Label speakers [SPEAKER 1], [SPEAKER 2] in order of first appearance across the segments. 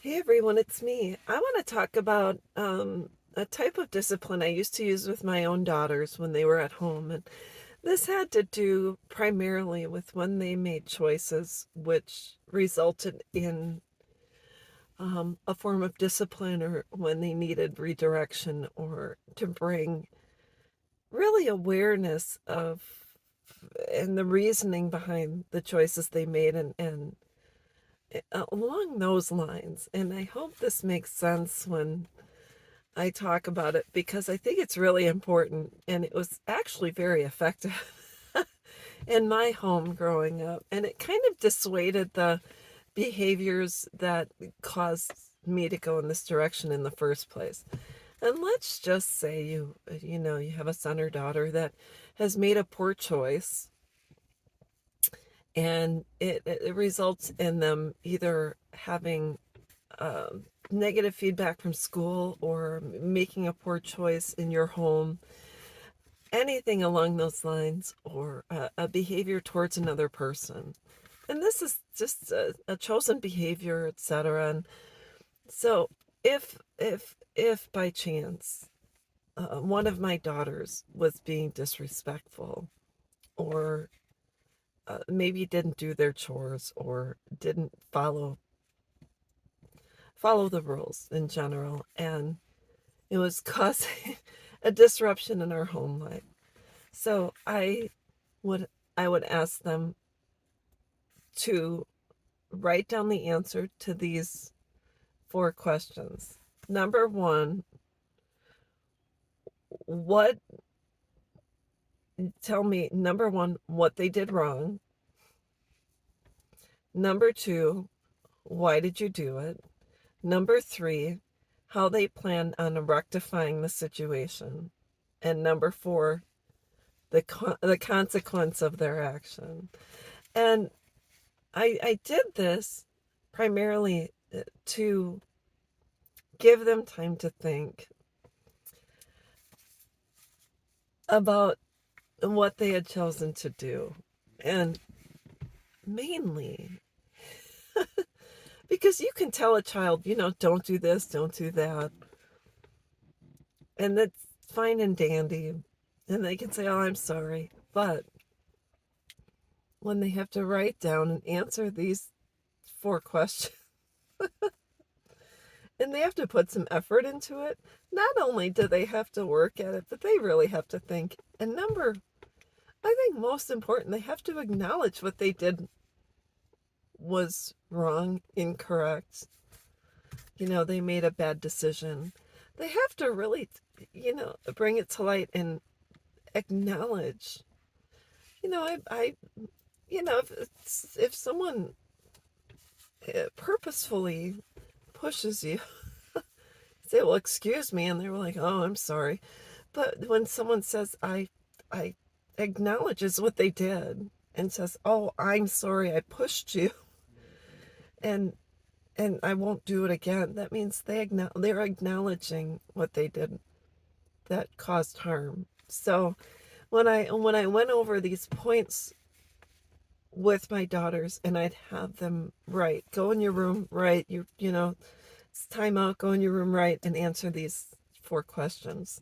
[SPEAKER 1] Hey everyone, it's me. I want to talk about a type of discipline I used to use with my own daughters when they were at home. And this had to do primarily with when they made choices which resulted in a form of discipline, or when they needed redirection, or to bring really awareness of and the reasoning behind the choices they made, and along those lines. And I hope this makes sense when I talk about it, because I think it's really important, and it was actually very effective in my home growing up. And it kind of dissuaded the behaviors that caused me to go in this direction in the first place. And let's just say you have a son or daughter that has made a poor choice, and it results in them either having negative feedback from school, or making a poor choice in your home, anything along those lines, or a behavior towards another person. And this is just a chosen behavior, etc. And so if by chance one of my daughters was being disrespectful, or maybe didn't do their chores, or didn't follow the rules in general, and it was causing a disruption in our home life. So would I would ask them to write down the answer to these four questions. Number one, what tell me, number one, what they did wrong. Number two, why did you do it? Number three, how they plan on rectifying the situation. And number four, the consequence of their action. And I did this primarily to give them time to think about what they had chosen to do. And mainly because you can tell a child, don't do this, don't do that. And that's fine and dandy. And they can say, oh, I'm sorry. But when they have to write down and answer these four questions, and they have to put some effort into it, not only do they have to work at it, but they really have to think. And I think most important, they have to acknowledge what they did was wrong, incorrect. They made a bad decision. They have to really, bring it to light and acknowledge. If someone purposefully pushes you, say, well, excuse me, and they're like, oh, I'm sorry. But when someone says, I acknowledges what they did and says, oh, I'm sorry, I pushed you, and I won't do it again, that means they're acknowledging what they did that caused harm. So when I went over these points with my daughters, and I'd have them write, go in your room, write, it's time out, go in your room, write, and answer these four questions.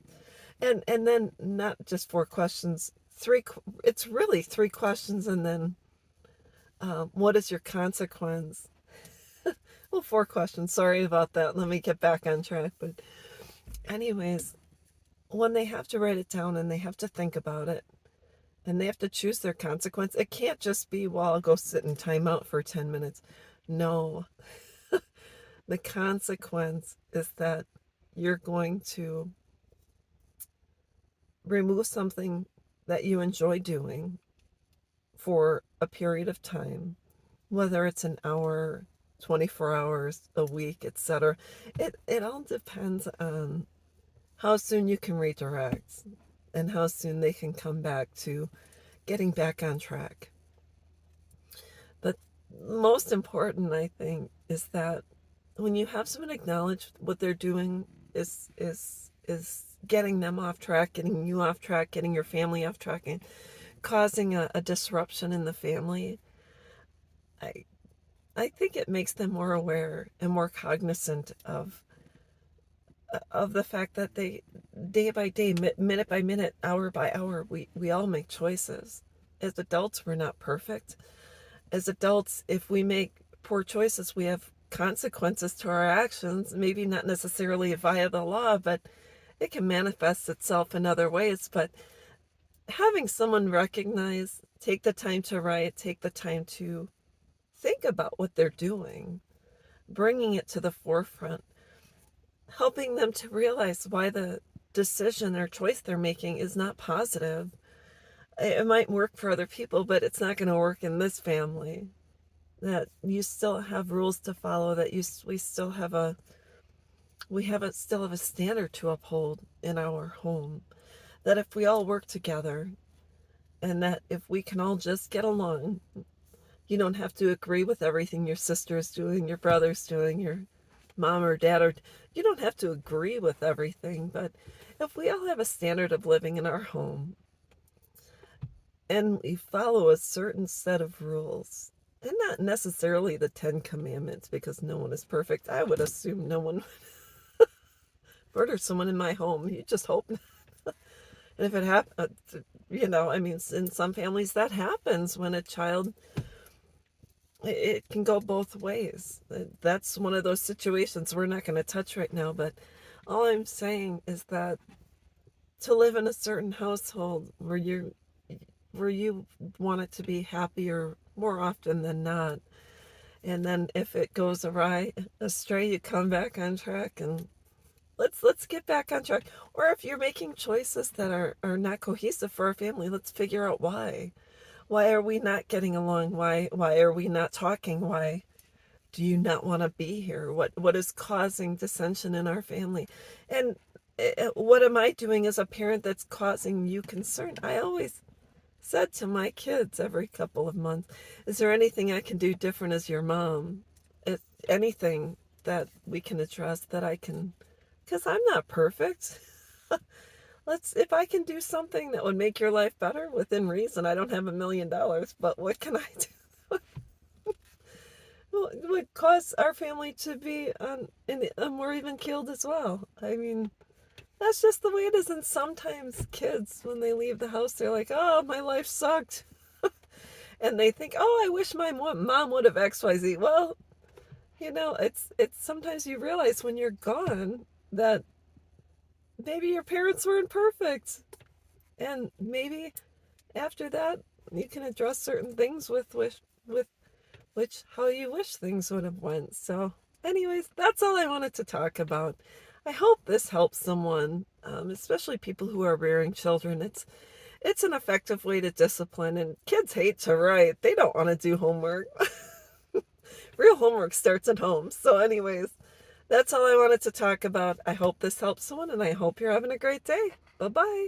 [SPEAKER 1] And then not just four questions, it's really three questions, and then what is your consequence? Well, four questions. Sorry about that. Let me get back on track. But anyways, when they have to write it down and they have to think about it, and they have to choose their consequence, it can't just be, well, I'll go sit in timeout for 10 minutes. No, the consequence is that you're going to remove something that you enjoy doing for a period of time, whether it's an hour, 24 hours, a week, etc. It all depends on how soon you can redirect, and how soon they can come back to getting back on track. But most important, I think, is that when you have someone acknowledge what they're doing is getting them off track, getting you off track, getting your family off track, and causing a disruption in the family, I I think it makes them more aware and more cognizant of the fact that they, day by day, minute by minute, hour by hour, we all make choices. As adults, we're not perfect. As adults, if we make poor choices, we have consequences to our actions, maybe not necessarily via the law, but it can manifest itself in other ways. But having someone recognize, take the time to write, take the time to think about what they're doing, bringing it to the forefront, helping them to realize why the decision or choice they're making is not positive. It might work for other people, but it's not going to work in this family. That you still have rules to follow, that we still have a standard to uphold in our home. That if we all work together, and that if we can all just get along, you don't have to agree with everything your sister's doing, your brother's doing, your mom or dad, or you don't have to agree with everything. But if we all have a standard of living in our home and we follow a certain set of rules, and not necessarily the 10 Commandments, because no one is perfect. I would assume no one would murder someone in my home. You just hope not. And if it happens, I mean, in some families that happens when a child, it can go both ways. That's one of those situations we're not going to touch right now. But all I'm saying is that to live in a certain household where you want it to be happier more often than not, and then if it goes astray, you come back on track, and let's get back on track. Or if you're making choices that are not cohesive for our family, let's figure out why. Why are we not getting along? Why are we not talking? Why do you not want to be here? What is causing dissension in our family? And what am I doing as a parent that's causing you concern? I always said to my kids every couple of months, is there anything I can do different as your mom? If anything that we can address, that I can, because I'm not perfect. If I can do something that would make your life better within reason. I don't have $1 million, but what can I do? Well, it would cause our family to be more even killed as well. I mean, that's just the way it is. And sometimes kids, when they leave the house, they're like, oh, my life sucked. And they think, oh, I wish my mom would have XYZ. Well, it's sometimes you realize when you're gone that maybe your parents weren't perfect. And maybe after that, you can address certain things with which how you wish things would have went. So, anyways, that's all I wanted to talk about. I hope this helps someone, especially people who are rearing children. It's an effective way to discipline, and kids hate to write. They don't want to do homework. Real homework starts at home. So, anyways, that's all I wanted to talk about. I hope this helps someone, and I hope you're having a great day. Bye bye.